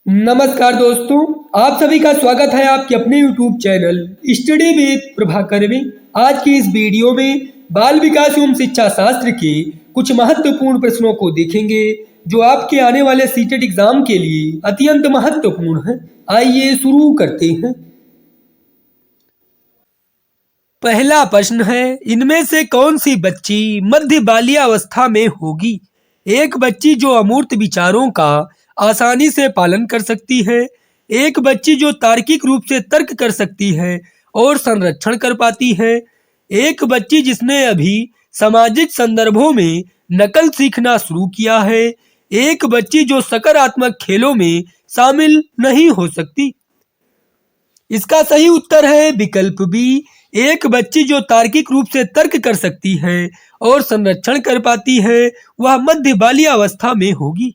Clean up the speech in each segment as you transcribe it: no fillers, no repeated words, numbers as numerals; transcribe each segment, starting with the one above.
नमस्कार दोस्तों, आप सभी का स्वागत है आपके अपने YouTube channel study with Prabhakar में। आज की इस वीडियो में बाल विकास एवं शिक्षा शास्त्र के कुछ महत्वपूर्ण प्रश्नों को देखेंगे जो आपके आने वाले सीटेट एग्जाम के लिए अत्यंत महत्वपूर्ण है। आइए शुरू करते हैं। पहला प्रश्न है, इनमें से कौन सी बच्ची मध्य बाल्यावस्था में होगी? एक बच्ची जो अमूर्त विचारों का आसानी से पालन कर सकती है, एक बच्ची जो तार्किक रूप से तर्क कर सकती है और संरक्षण कर पाती है, एक बच्ची जिसने अभी सामाजिक संदर्भों में नकल सीखना शुरू किया है, एक बच्ची जो सकारात्मक खेलों में शामिल नहीं हो सकती। इसका सही उत्तर है विकल्प बी, एक बच्ची जो तार्किक रूप से तर्क कर सकती है और संरक्षण कर पाती है, वह मध्य बाल्यावस्था में होगी।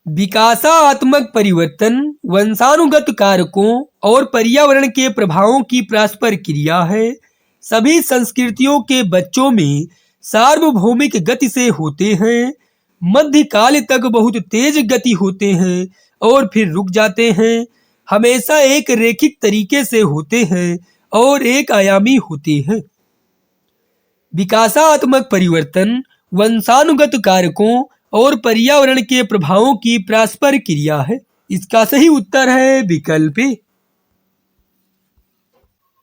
विकासात्मक परिवर्तन वंशानुगत कारकों और पर्यावरण के प्रभावों की परस्पर क्रिया है। सभी संस्कृतियों के बच्चों में सार्वभौमिक गति से होते हैं, मध्यकाल तक बहुत तेज गति होते हैं और फिर रुक जाते हैं, हमेशा एक रेखिक तरीके से होते हैं और एक आयामी होते हैं। विकासात्मक परिवर्तन वंशानुगत कारकों और पर्यावरण के प्रभावों की परस्पर क्रिया है। इसका सही उत्तर है विकल्प ए।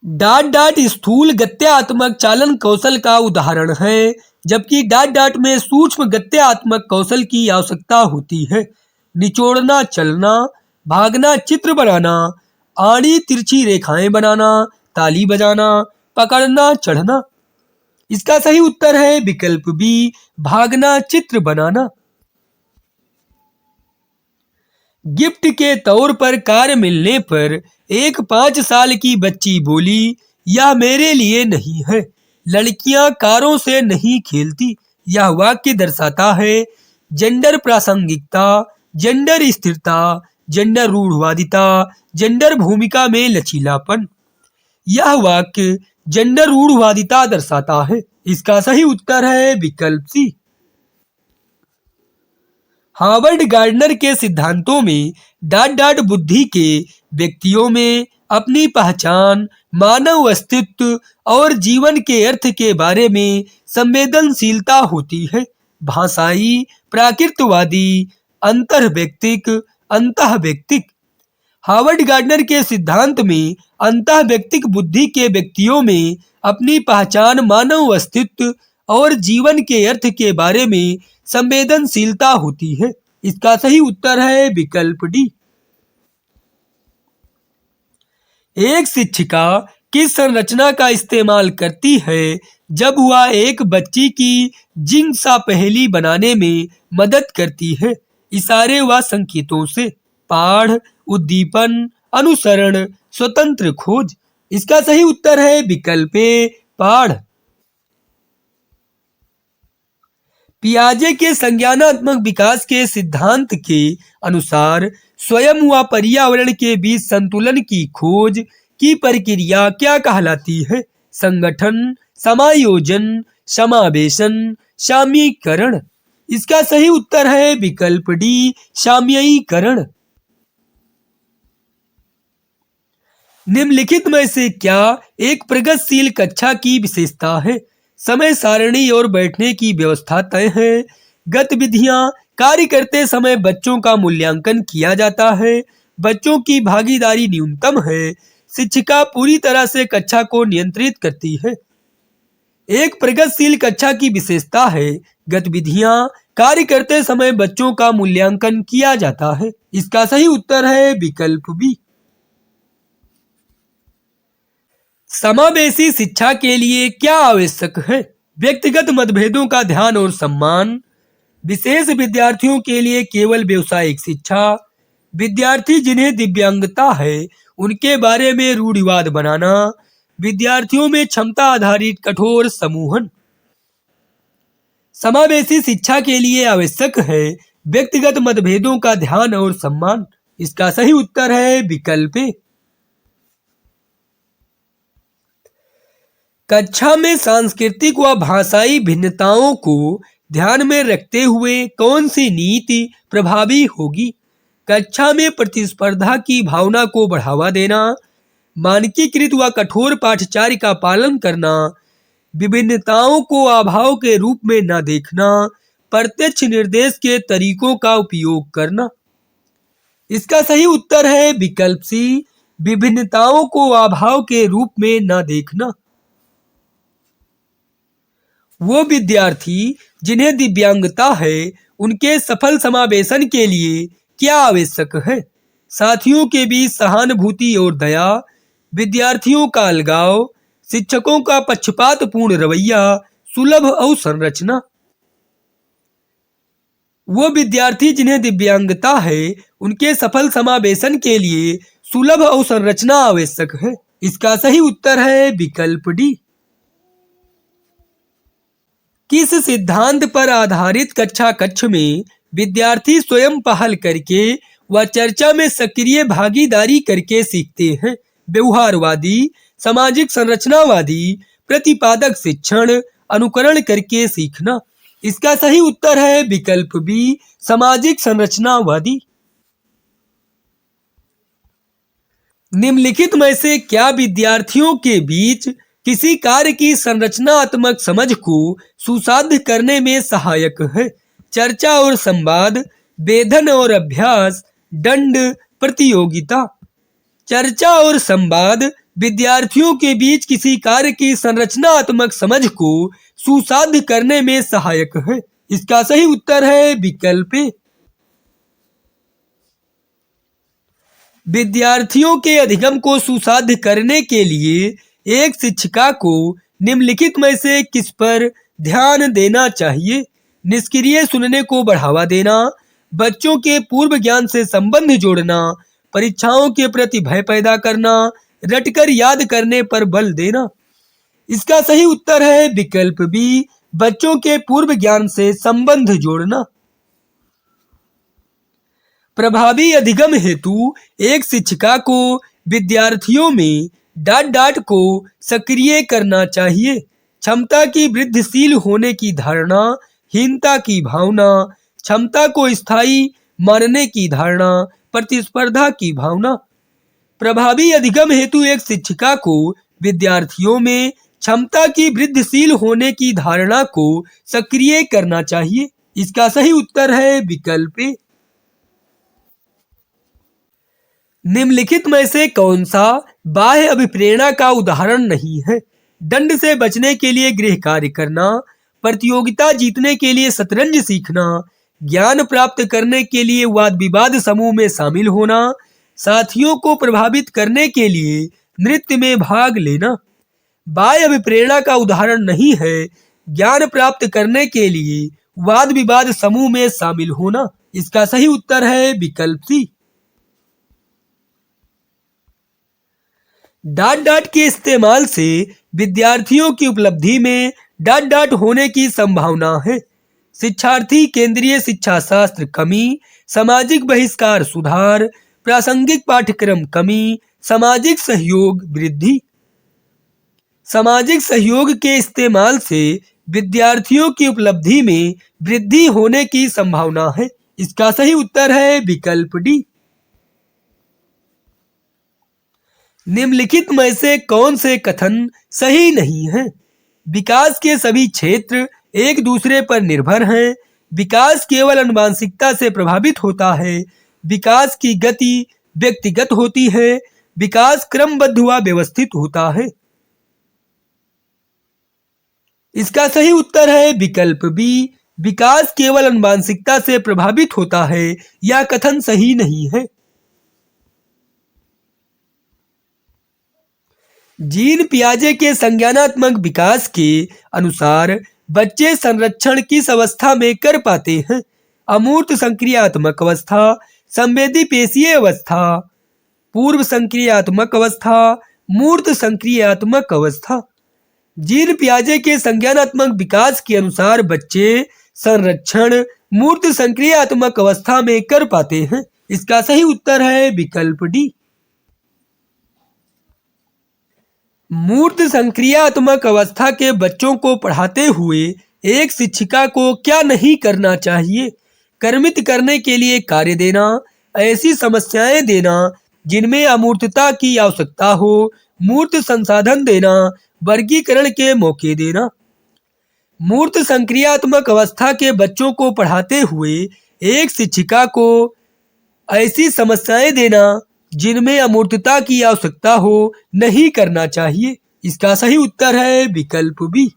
डाट डाट स्थूल गत्यात्मक चालन कौशल का उदाहरण है, जबकि डाट डाट में सूक्ष्म गत्यात्मक कौशल की आवश्यकता होती है। निचोड़ना चलना, भागना, चित्र बनाना, आड़ी तिरछी रेखाएं बनाना, ताली बजाना, पकड़ना चढ़ना। इसका सही उत्तर है विकल्प बी, भागना चित्र बनाना। गिफ्ट के तौर पर कार मिलने पर एक 5 साल की बच्ची बोली, यह मेरे लिए नहीं है, लड़कियां कारों से नहीं खेलती। यह वाक्य दर्शाता है जेंडर प्रासंगिकता, जेंडर स्थिरता, जेंडर रूढ़वादिता, जेंडर भूमिका में लचीलापन। यह वाक्य जेंडर रूढ़वादिता दर्शाता है। इसका सही उत्तर है विकल्प सी। हार्वर्ड गार्डनर के सिद्धांतों में डाट डाट बुद्धि के व्यक्तियों में अपनी पहचान, मानव अस्तित्व और जीवन के अर्थ के बारे में संवेदनशीलता होती है। भाषाई, प्राकृतवादी, अंतर्वैयक्तिक, अंतःवैयक्तिक। हार्वर्ड गार्डनर के सिद्धांत में अंतःवैयक्तिक बुद्धि के व्यक्तियों में अपनी पहचान, मानव अस्तित्व और जीवन के अर्थ के बारे में संवेदनशीलता होती है। इसका सही उत्तर है विकल्प डी। एक शिक्षिका किस संरचना का इस्तेमाल करती है जब वह एक बच्ची की जिज्ञासा पहेली बनाने में मदद करती है? इशारे व संकेतों से, पाठ, उद्दीपन, अनुसरण, स्वतंत्र खोज। इसका सही उत्तर है विकल्प ए, पाठ। पियाजे के संज्ञानात्मक विकास के सिद्धांत के अनुसार स्वयं व पर्यावरण के बीच संतुलन की खोज की प्रक्रिया क्या कहलाती है? संगठन, समायोजन, समावेशन, साम्यीकरण। इसका सही उत्तर है विकल्प डी, साम्यीकरण। निम्नलिखित में से क्या एक प्रगतिशील कक्षा की विशेषता है? समय सारणी और बैठने की व्यवस्था तय है, गतिविधियां कार्य करते समय बच्चों का मूल्यांकन किया जाता है, बच्चों की भागीदारी न्यूनतम है, शिक्षिका पूरी तरह से कक्षा को नियंत्रित करती है। एक प्रगतिशील कक्षा की विशेषता है, गतिविधियां कार्य करते समय बच्चों का मूल्यांकन किया जाता है। इसका सही उत्तर है विकल्प बी। समावेशी शिक्षा के लिए क्या आवश्यक है? व्यक्तिगत मतभेदों का ध्यान और सम्मान, विशेष विद्यार्थियों के लिए केवल व्यावसायिक शिक्षा, विद्यार्थी जिन्हें दिव्यांगता है उनके बारे में रूढ़िवाद बनाना, विद्यार्थियों में क्षमता आधारित कठोर समूहन। समावेशी शिक्षा के लिए आवश्यक है व्यक्तिगत मतभेदों का ध्यान और सम्मान। इसका सही उत्तर है विकल्प ए। कक्षा में सांस्कृतिक व भाषाई भिन्नताओं को ध्यान में रखते हुए कौन सी नीति प्रभावी होगी? कक्षा में प्रतिस्पर्धा की भावना को बढ़ावा देना, मानकीकृत व कठोर पाठ्यचर्या का पालन करना, विभिन्नताओं को अभाव के रूप में न देखना, प्रत्यक्ष निर्देश के तरीकों का उपयोग करना। इसका सही उत्तर है विकल्प सी, विभिन्नताओं को अभाव के रूप में न देखना। वो विद्यार्थी जिन्हें दिव्यांगता है, उनके सफल समावेशन के लिए क्या आवश्यक है? साथियों के बीच सहानुभूति और दया, विद्यार्थियों का अलगाव, शिक्षकों का पक्षपातपूर्ण रवैया, सुलभ अवसंरचना। वो विद्यार्थी जिन्हें दिव्यांगता है, उनके सफल समावेशन के लिए सुलभ अवसंरचना आवश्यक है। इसका सही उत्तर है विकल्प डी। किस सिद्धांत पर आधारित कक्षा कक्ष में विद्यार्थी स्वयं पहल करके व चर्चा में सक्रिय भागीदारी करके सीखते हैं? व्यवहारवादी, सामाजिक संरचनावादी, प्रतिपादक शिक्षण, अनुकरण करके सीखना। इसका सही उत्तर है विकल्प बी, सामाजिक संरचनावादी। निम्नलिखित में से क्या विद्यार्थियों के बीच किसी कार्य की संरचनात्मक समझ को सुसाध्य करने में सहायक है? चर्चा और संवाद, वेधन और अभ्यास, दंड, प्रतियोगिता। चर्चा और संवाद विद्यार्थियों के बीच किसी कार्य की संरचनात्मक समझ को सुसाध्य करने में सहायक है। इसका सही उत्तर है विकल्प ए। विद्यार्थियों के अधिगम को सुसाध्य करने के लिए एक शिक्षिका को निम्नलिखित में से किस पर ध्यान देना चाहिए? निष्क्रिय सुनने को बढ़ावा देना, बच्चों के पूर्व ज्ञान से संबंध जोड़ना, परीक्षाओं के प्रति भय पैदा करना, रटकर याद करने पर बल देना। इसका सही उत्तर है विकल्प बी, बच्चों के पूर्व ज्ञान से संबंध जोड़ना। प्रभावी अधिगम हेतु एक शिक्षिका को विद्यार्थियों में डांट को सक्रिय करना चाहिए। क्षमता की वृद्धिशील होने की धारणा, हीनता की भावना, क्षमता को स्थायी मानने की धारणा, प्रतिस्पर्धा की भावना। प्रभावी अधिगम हेतु एक शिक्षिका को विद्यार्थियों में क्षमता की वृद्धिशील होने की धारणा को सक्रिय करना चाहिए। इसका सही उत्तर है विकल्प ए। निम्नलिखित में से कौन सा बाह्य अभिप्रेरणा का उदाहरण नहीं है? दंड से बचने के लिए गृह कार्य करना, प्रतियोगिता जीतने के लिए शतरंज सीखना, ज्ञान प्राप्त करने के लिए वाद विवाद समूह में शामिल होना, साथियों को प्रभावित करने के लिए नृत्य में भाग लेना। बाह्य अभिप्रेरणा का उदाहरण नहीं है ज्ञान प्राप्त करने के लिए वाद विवाद समूह में शामिल होना। इसका सही उत्तर है विकल्प सी। डांट के इस्तेमाल से विद्यार्थियों की उपलब्धि में डांट होने की संभावना है। शिक्षार्थी केंद्रीय शिक्षा शास्त्र कमी, सामाजिक बहिष्कार सुधार, प्रासंगिक पाठ्यक्रम कमी, सामाजिक सहयोग वृद्धि। सामाजिक सहयोग के इस्तेमाल से विद्यार्थियों की उपलब्धि में वृद्धि होने की संभावना है। इसका सही उत्तर है विकल्प डी। निम्नलिखित में से कौन से कथन सही नहीं है? विकास के सभी क्षेत्र एक दूसरे पर निर्भर हैं। विकास केवल आनुवांशिकता से प्रभावित होता है। विकास की गति व्यक्तिगत होती है। विकास क्रमबद्ध व व्यवस्थित होता है। इसका सही उत्तर है विकल्प बी, विकास केवल आनुवांशिकता से प्रभावित होता है। यह कथन सही नहीं है। जीन पियाजे के संज्ञानात्मक विकास के अनुसार बच्चे संरक्षण किस अवस्था में कर पाते हैं? अमूर्त संक्रियात्मक अवस्था, संवेदी पेशीय अवस्था, पूर्व संक्रियात्मक अवस्था, मूर्त संक्रियात्मक अवस्था। जीन पियाजे के संज्ञानात्मक विकास के अनुसार बच्चे संरक्षण मूर्त संक्रियात्मक अवस्था में कर पाते हैं। इसका सही उत्तर है विकल्प डी। मूर्त संक्रियात्मक अवस्था के बच्चों को पढ़ाते हुए एक शिक्षिका को क्या नहीं करना चाहिए? कर्मित करने के लिए कार्य देना, ऐसी समस्याएं देना जिनमें अमूर्तता की आवश्यकता हो, मूर्त संसाधन देना, वर्गीकरण के मौके देना। मूर्त संक्रियात्मक अवस्था के बच्चों को पढ़ाते हुए एक शिक्षिका को ऐसी समस्याएं देना जिनमें अमूर्तता की आवश्यकता हो नहीं करना चाहिए। इसका सही उत्तर है विकल्प बी।